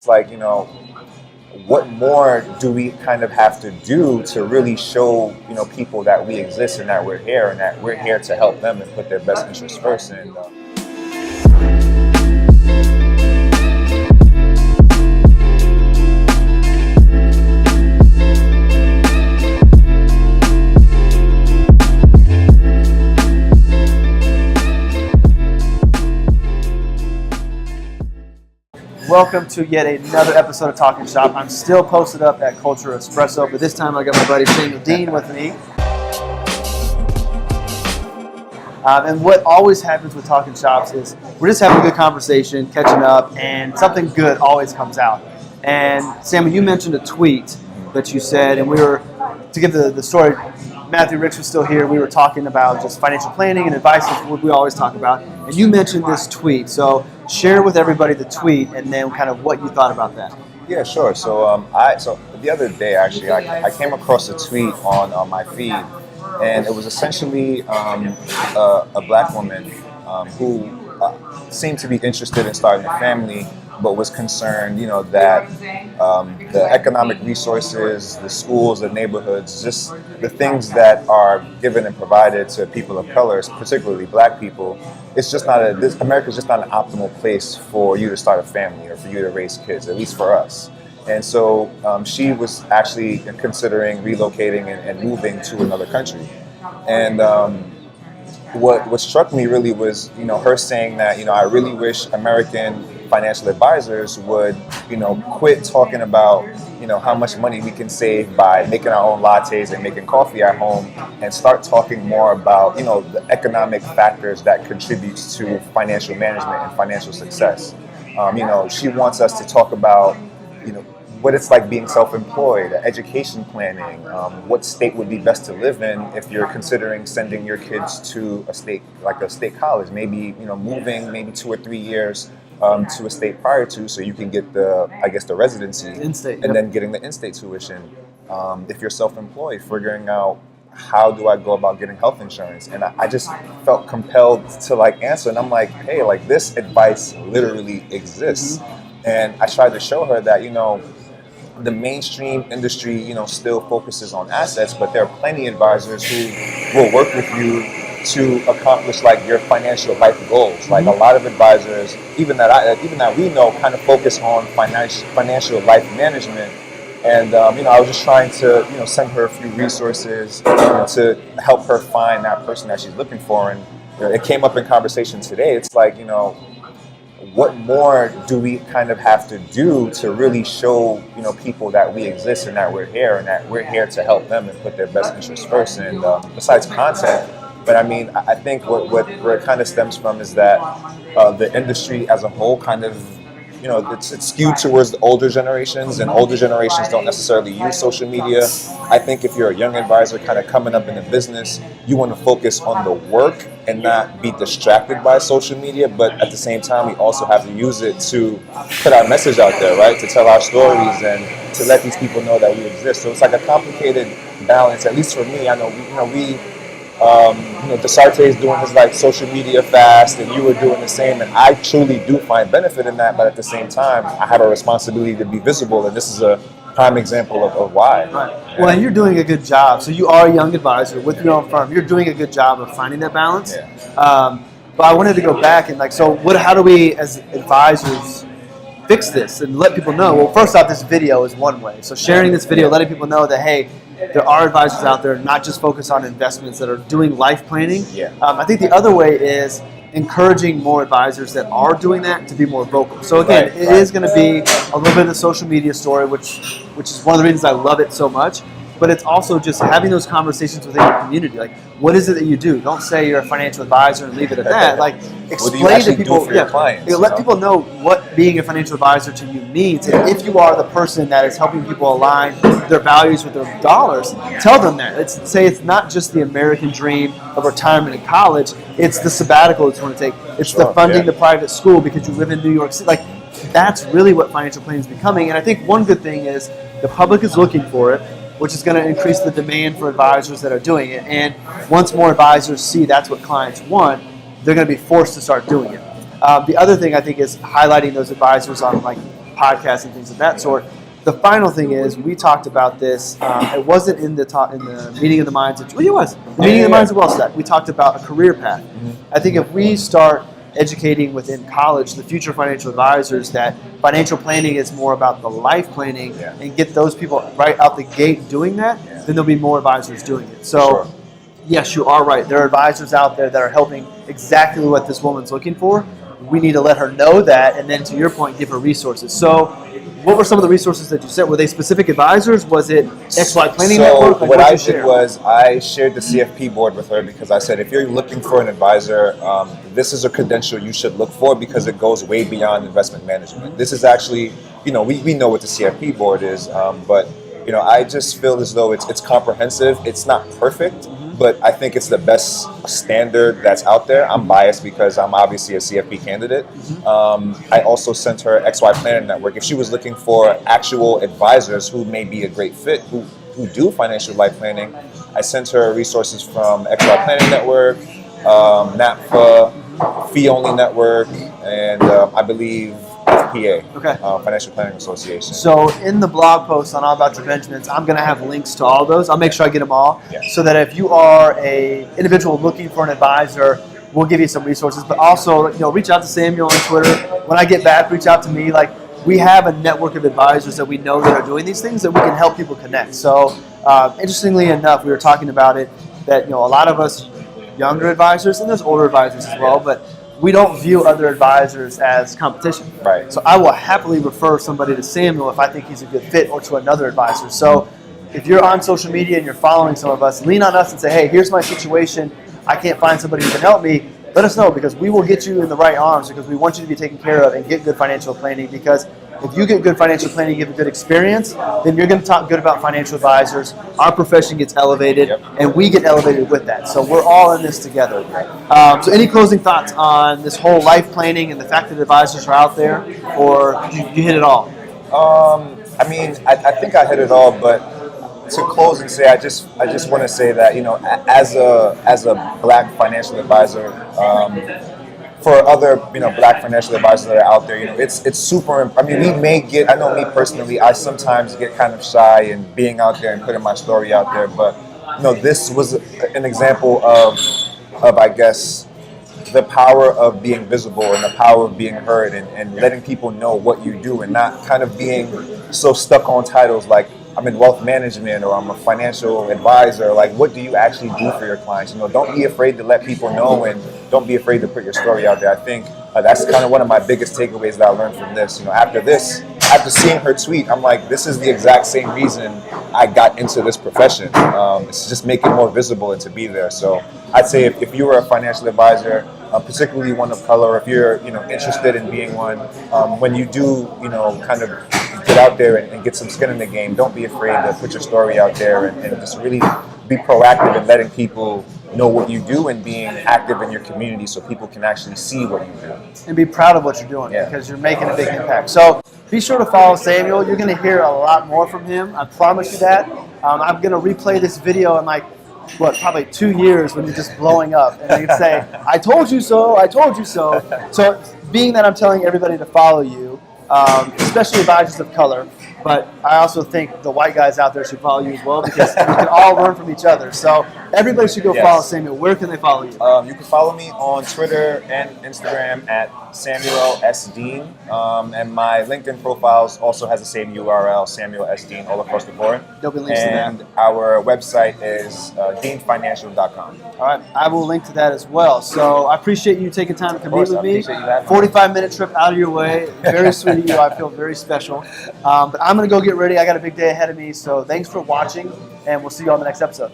It's like, what more do we kind of have to do to really show, people that we exist and that we're here and that we're here to help them and put their best interests first. And Welcome to yet another episode of Talking Shop. I'm still posted up at Culture Espresso, but this time I got my buddy Samuel Deane with me. And what always happens with Talking Shops is we're just having a good conversation, catching up, and something good always comes out. And Samuel, you mentioned a tweet that you said, and we were, to give the story, Matthew Ricks was still here. We were talking about just financial planning and advice, what we always talk about. And you mentioned this tweet. So share with everybody the tweet and then kind of what you thought about that. Yeah, sure. So so the other day, actually, I came across a tweet on my feed, and it was essentially a black woman who seemed to be interested in starting a family, but was concerned, that the economic resources, the schools, the neighborhoods, just the things that are given and provided to people of color, particularly black people, it's just not America's just not an optimal place for you to start a family or for you to raise kids, at least for us. And so she was actually considering relocating and moving to another country. And what struck me really was, her saying that, I really wish American financial advisors would, quit talking about, how much money we can save by making our own lattes and making coffee at home, and start talking more about, the economic factors that contributes to financial management and financial success. She wants us to talk about, what it's like being self-employed, education planning, what state would be best to live in if you're considering sending your kids to a state, like a state college, maybe, moving maybe 2 or 3 years to a state prior to, so you can get the residency, in-state, and then getting the in-state tuition. If you're self-employed, figuring out how do I go about getting health insurance? And I just felt compelled to answer, and I'm like, hey, this advice literally exists. And I tried to show her that, the mainstream industry, still focuses on assets, but there are plenty of advisors who will work with you to accomplish your financial life goals. A lot of advisors, even that we know, kind of focus on financial life management. And I was just trying to send her a few resources to help her find that person that she's looking for. And it came up in conversation today. It's what more do we kind of have to do to really show, people that we exist and that we're here and that we're here to help them and put their best interests first? And besides content, but I think where it kind of stems from is that the industry as a whole kind of, it's skewed towards the older generations, and older generations don't necessarily use social media. I think if you're a young advisor kind of coming up in the business, you want to focus on the work and not be distracted by social media, but at the same time, we also have to use it to put our message out there, right? To tell our stories and to let these people know that we exist. So it's a complicated balance, at least for me. I know Desarte is doing his social media fast, and you were doing the same, and I truly do find benefit in that, but at the same time, I have a responsibility to be visible, and this is a prime example of why. Right. Yeah. Well, and you're doing a good job. So you are a young advisor with your own firm. You're doing a good job of finding that balance. Yeah. But I wanted to go back and how do we as advisors fix this and let people know? Well, first off, this video is one way. So sharing this video, letting people know that, hey, there are advisors out there not just focused on investments that are doing life planning. Yeah. I think the other way is encouraging more advisors that are doing that to be more vocal. So again, it is going to be a little bit of a social media story, which is one of the reasons I love it so much. But it's also just having those conversations within your community. What is it that you do? Don't say you're a financial advisor and leave it at that. Explain to people, your clients, let people know what being a financial advisor to you means. And if you are the person that is helping people align their values with their dollars, tell them that. Say it's not just the American dream of retirement in college. It's the sabbatical that you want to take. It's the funding the private school because you live in New York City. That's really what financial planning is becoming. And I think one good thing is the public is looking for it, which is going to increase the demand for advisors that are doing it. And once more advisors see that's what clients want, they're going to be forced to start doing it. The other thing I think is highlighting those advisors on podcasts and things of that sort. The final thing is, we talked about this. It wasn't in the meeting of the minds. Well, it was the meeting of the minds of WellStack. We talked about a career path. I think if we start educating within college the future financial advisors that financial planning is more about the life planning, and get those people right out the gate doing that, then there'll be more advisors doing it. So, yes, you are right. There are advisors out there that are helping exactly what this woman's looking for. We need to let her know that, and then to your point, give her resources. So, what were some of the resources that you sent? Were they specific advisors? Was it XY Planning Network? What I did was I shared the CFP board with her, because I said, if you're looking for an advisor, this is a credential you should look for, because it goes way beyond investment management. This is actually, we know what the CFP board is, but I just feel as though it's comprehensive. It's not perfect, but I think it's the best standard that's out there. I'm biased because I'm obviously a CFP candidate. I also sent her XY Planning Network. If she was looking for actual advisors who may be a great fit, who do financial life planning, I sent her resources from XY Planning Network, NAPFA, Fee Only Network, and I believe FPA, Financial Planning Association. So in the blog post on All About Your Benjamins, I'm going to have links to all those. I'll make sure I get them all, so that if you are a individual looking for an advisor, we'll give you some resources. But also, reach out to Samuel on Twitter. When I get back, reach out to me. Like, we have a network of advisors that we know that are doing these things, that we can help people connect. So interestingly enough, we were talking about it, that a lot of us younger advisors, and there's older advisors as well, but we don't view other advisors as competition. Right. So I will happily refer somebody to Samuel if I think he's a good fit, or to another advisor. So if you're on social media and you're following some of us, lean on us and say, hey, here's my situation. I can't find somebody who can help me. Let us know, because we will get you in the right arms, because we want you to be taken care of and get good financial planning. Because if you get good financial planning, you give a good experience, then you're going to talk good about financial advisors. Our profession gets elevated, and we get elevated with that. So we're all in this together. So any closing thoughts on this whole life planning and the fact that advisors are out there, or you hit it all? I think I hit it all, but to close and say, I just want to say that, as a Black financial advisor, for other Black financial advisors that are out there, it's super. I know me personally, I sometimes get kind of shy in being out there and putting my story out there, but this was an example of I guess the power of being visible and the power of being heard, and letting people know what you do, and not kind of being so stuck on titles like I'm in wealth management or I'm a financial advisor. Like, what do you actually do for your clients? Don't be afraid to let people know, and don't be afraid to put your story out there. I think that's kind of one of my biggest takeaways that I learned from this. After seeing her tweet, I'm like, this is the exact same reason I got into this profession. It's just make it more visible and to be there. So I'd say if you were a financial advisor, particularly one of color, if you're interested in being one, when you do kind of get out there and get some skin in the game, don't be afraid to put your story out there, and just really be proactive in letting people know what you do, and being active in your community so people can actually see what you do. And be proud of what you're doing, because you're making a big impact. So be sure to follow Samuel. You're going to hear a lot more from him. I promise you that. I'm going to replay this video in probably 2 years, when you're just blowing up, and you can say, I told you so, I told you so. So being that I'm telling everybody to follow you, especially advisors of color, but I also think the white guys out there should follow you as well, because we can all learn from each other. So everybody should go follow Samuel. Where can they follow you? You can follow me on Twitter and Instagram at Samuel S. Deane. And my LinkedIn profiles also has the same URL, Samuel S. Deane, all across the board. There'll be links to that. And our website is deanfinancial.com. All right, I will link to that as well. So I appreciate you taking time to come meet with me. 45-minute trip out of your way. Very sweet of you. I feel very special. But I'm going to go get ready. I got a big day ahead of me. So thanks for watching, and we'll see you on the next episode.